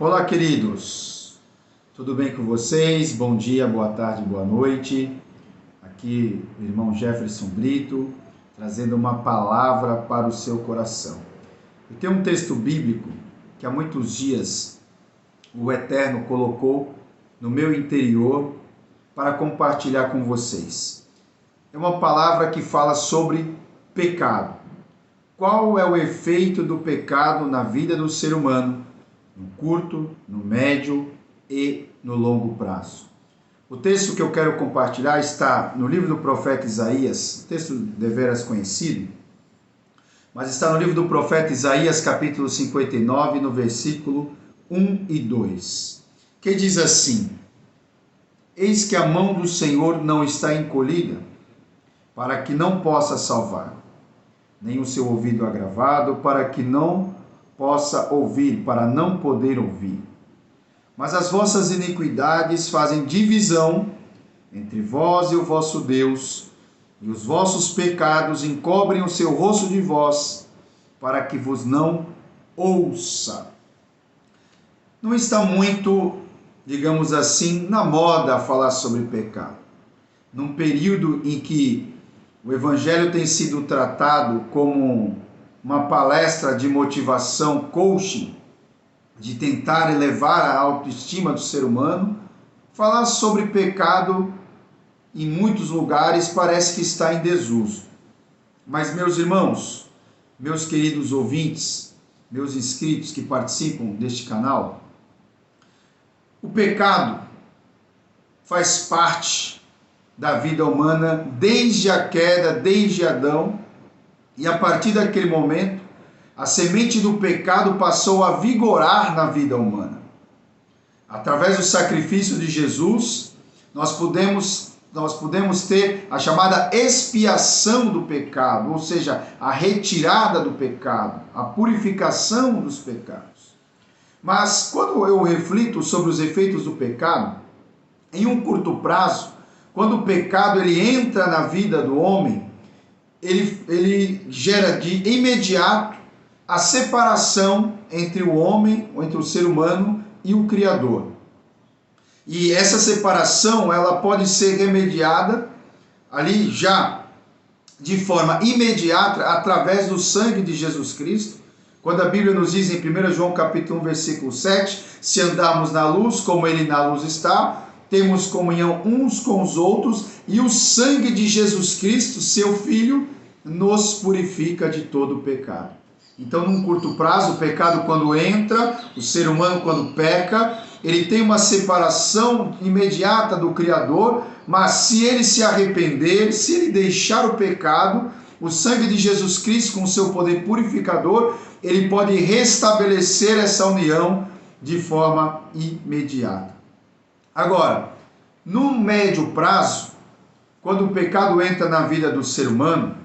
Olá, queridos, tudo bem com vocês? Bom dia, boa tarde, boa noite. Aqui o irmão Jefferson Brito, trazendo uma palavra para o seu coração. Eu tenho um texto bíblico que há muitos dias o Eterno colocou no meu interior para compartilhar com vocês. É uma palavra que fala sobre pecado. Qual é o efeito do pecado na vida do ser humano, no curto, no médio e no longo prazo? O texto que eu quero compartilhar está no livro do profeta Isaías, texto deveras conhecido, mas está no livro do profeta Isaías, capítulo 59, no versículo 1 e 2, que diz assim: Eis que a mão do Senhor não está encolhida, para que não possa salvar, nem o seu ouvido agravado, para que não possa ouvir, para não poder ouvir. Mas as vossas iniquidades fazem divisão entre vós e o vosso Deus, e os vossos pecados encobrem o seu rosto de vós, para que vos não ouça. Não está muito, digamos assim, na moda falar sobre pecado. Num período em que o Evangelho tem sido tratado como uma palestra de motivação, coaching, de tentar elevar a autoestima do ser humano, falar sobre pecado em muitos lugares parece que está em desuso. Mas, meus irmãos, meus queridos ouvintes, meus inscritos que participam deste canal, o pecado faz parte da vida humana desde a queda, desde Adão, e a partir daquele momento, a semente do pecado passou a vigorar na vida humana. Através do sacrifício de Jesus, nós podemos ter a chamada expiação do pecado, ou seja, a retirada do pecado, a purificação dos pecados. Mas quando eu reflito sobre os efeitos do pecado, em um curto prazo, quando o pecado ele entra na vida do homem, ele gera de imediato a separação entre o homem, ou entre o ser humano e o Criador. E essa separação ela pode ser remediada ali já de forma imediata através do sangue de Jesus Cristo. Quando a Bíblia nos diz em 1 João capítulo 1, versículo 7, se andarmos na luz como ele na luz está, temos comunhão uns com os outros, e o sangue de Jesus Cristo, seu Filho, nos purifica de todo o pecado. Então, num curto prazo, o pecado quando entra, o ser humano quando peca, ele tem uma separação imediata do Criador, mas se ele se arrepender, se ele deixar o pecado, o sangue de Jesus Cristo com o seu poder purificador, ele pode restabelecer essa união de forma imediata. Agora, no médio prazo, quando o pecado entra na vida do ser humano,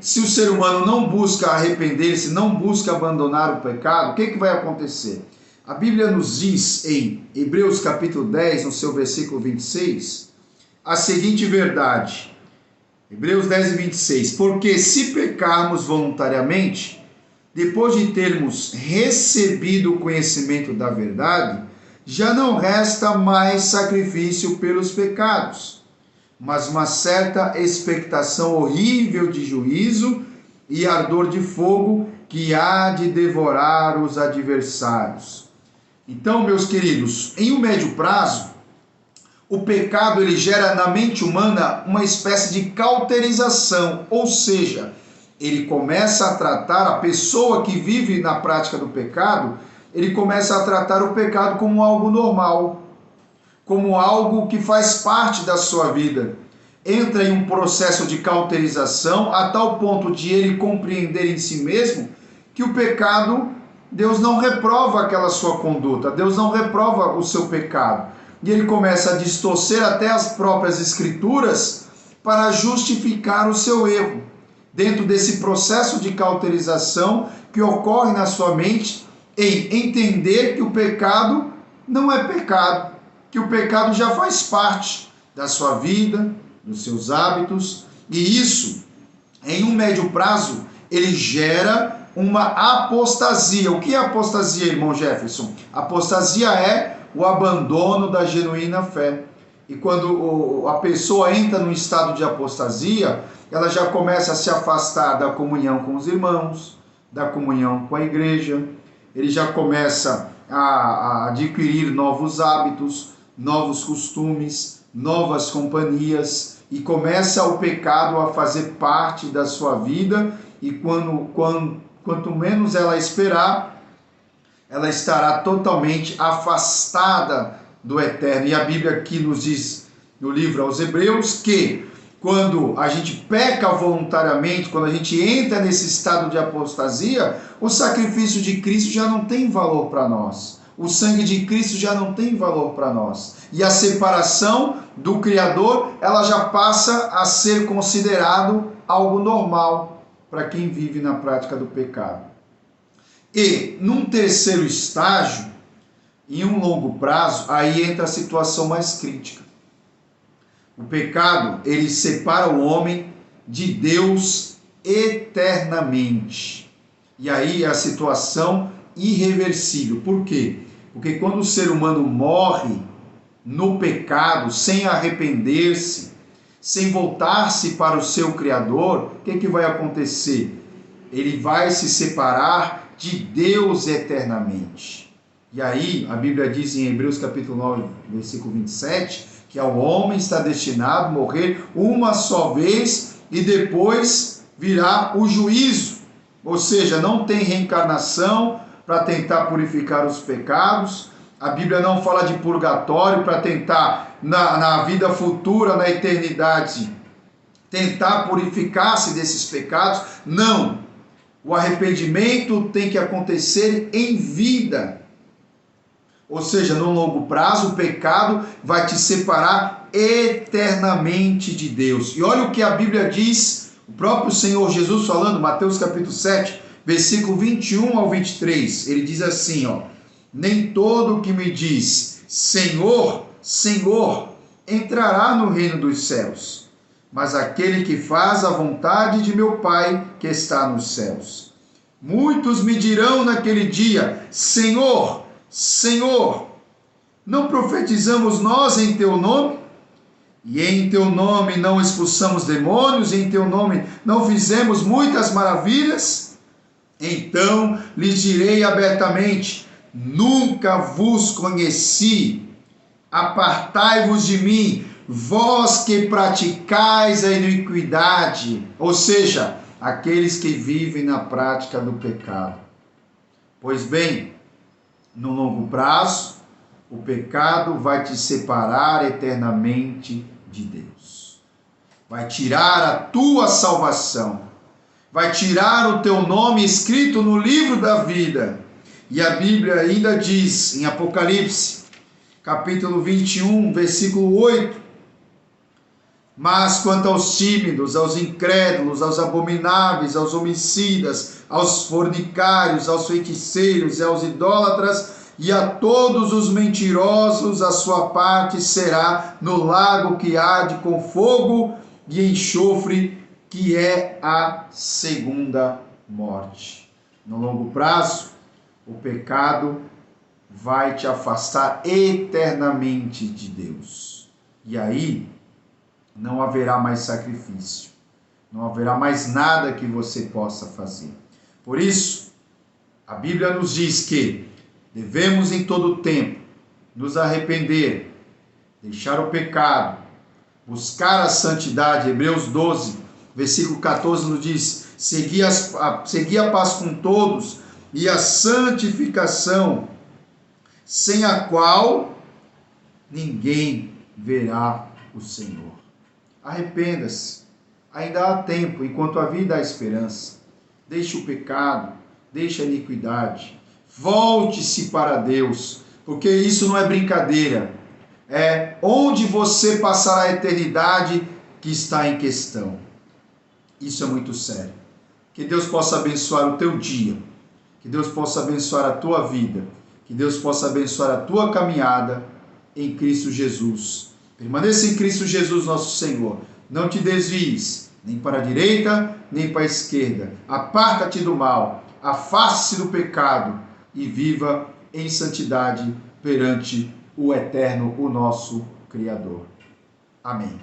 se o ser humano não busca arrepender-se, não busca abandonar o pecado, o que vai acontecer? A Bíblia nos diz em Hebreus capítulo 10, no seu versículo 26, a seguinte verdade. Hebreus 10 e 26. Porque se pecarmos voluntariamente, depois de termos recebido o conhecimento da verdade, já não resta mais sacrifício pelos pecados, mas uma certa expectação horrível de juízo e ardor de fogo que há de devorar os adversários. Então, meus queridos, em um médio prazo, o pecado ele gera na mente humana uma espécie de cauterização, ou seja, ele começa a tratar a pessoa que vive na prática do pecado, ele começa a tratar o pecado como algo normal, como algo que faz parte da sua vida. Entra em um processo de cauterização a tal ponto de ele compreender em si mesmo que o pecado, Deus não reprova aquela sua conduta, Deus não reprova o seu pecado. E ele começa a distorcer até as próprias escrituras para justificar o seu erro. Dentro desse processo de cauterização que ocorre na sua mente, em entender que o pecado não é pecado, que o pecado já faz parte da sua vida, dos seus hábitos, e isso, em um médio prazo, ele gera uma apostasia. O que é apostasia, irmão Jefferson? Apostasia é o abandono da genuína fé. E quando a pessoa entra num estado de apostasia, ela já começa a se afastar da comunhão com os irmãos, da comunhão com a igreja, ele já começa a adquirir novos hábitos, novos costumes, novas companhias, e começa o pecado a fazer parte da sua vida, e quanto menos ela esperar, ela estará totalmente afastada do eterno. E a Bíblia aqui nos diz, no livro aos Hebreus, que quando a gente peca voluntariamente, quando a gente entra nesse estado de apostasia, o sacrifício de Cristo já não tem valor para nós. O sangue de Cristo já não tem valor para nós. E a separação do Criador, ela já passa a ser considerado algo normal para quem vive na prática do pecado. E, num terceiro estágio, em um longo prazo, aí entra a situação mais crítica. O pecado, ele separa o homem de Deus eternamente. E aí é a situação irreversível. Por quê? Porque quando o ser humano morre no pecado, sem arrepender-se, sem voltar-se para o seu Criador, o que vai acontecer? Ele vai se separar de Deus eternamente. E aí, a Bíblia diz em Hebreus capítulo 9, versículo 27, que ao homem está destinado a morrer uma só vez e depois virá o juízo. Ou seja, não tem reencarnação para tentar purificar os pecados. A Bíblia não fala de purgatório para tentar, na vida futura, na eternidade, tentar purificar-se desses pecados. Não. O arrependimento tem que acontecer em vida. Ou seja, no longo prazo, o pecado vai te separar eternamente de Deus. E olha o que a Bíblia diz, o próprio Senhor Jesus falando, Mateus capítulo 7, versículo 21 ao 23. Ele diz assim, nem todo o que me diz Senhor, Senhor, entrará no reino dos céus, mas aquele que faz a vontade de meu Pai que está nos céus. Muitos me dirão naquele dia, Senhor, Senhor, não profetizamos nós em teu nome? E em teu nome não expulsamos demônios? E em teu nome não fizemos muitas maravilhas? Então lhes direi abertamente, nunca vos conheci, apartai-vos de mim, vós que praticais a iniquidade, ou seja, aqueles que vivem na prática do pecado. Pois bem, no longo prazo, o pecado vai te separar eternamente de Deus. Vai tirar a tua salvação. Vai tirar o teu nome escrito no livro da vida. E a Bíblia ainda diz, em Apocalipse, capítulo 21, versículo 8, mas quanto aos tímidos, aos incrédulos, aos abomináveis, aos homicidas, aos fornicários, aos feiticeiros e aos idólatras e a todos os mentirosos, a sua parte será no lago que arde com fogo e enxofre, que é a segunda morte. No longo prazo, o pecado vai te afastar eternamente de Deus. E aí, não haverá mais sacrifício, não haverá mais nada que você possa fazer. Por isso, a Bíblia nos diz que devemos em todo tempo nos arrepender, deixar o pecado, buscar a santidade. Hebreus 12, versículo 14 nos diz, seguir a paz com todos e a santificação, sem a qual ninguém verá o Senhor. Arrependa-se, ainda há tempo, enquanto a vida há esperança. Deixe o pecado, deixe a iniquidade, volte-se para Deus, porque isso não é brincadeira, é onde você passará a eternidade que está em questão. Isso é muito sério. Que Deus possa abençoar o teu dia, que Deus possa abençoar a tua vida, que Deus possa abençoar a tua caminhada em Cristo Jesus. Permaneça em Cristo Jesus, nosso Senhor. Não te desvies, nem para a direita, nem para a esquerda. Aparta-te do mal. afaste-se do pecado e viva em santidade perante o Eterno, o nosso Criador. Amém.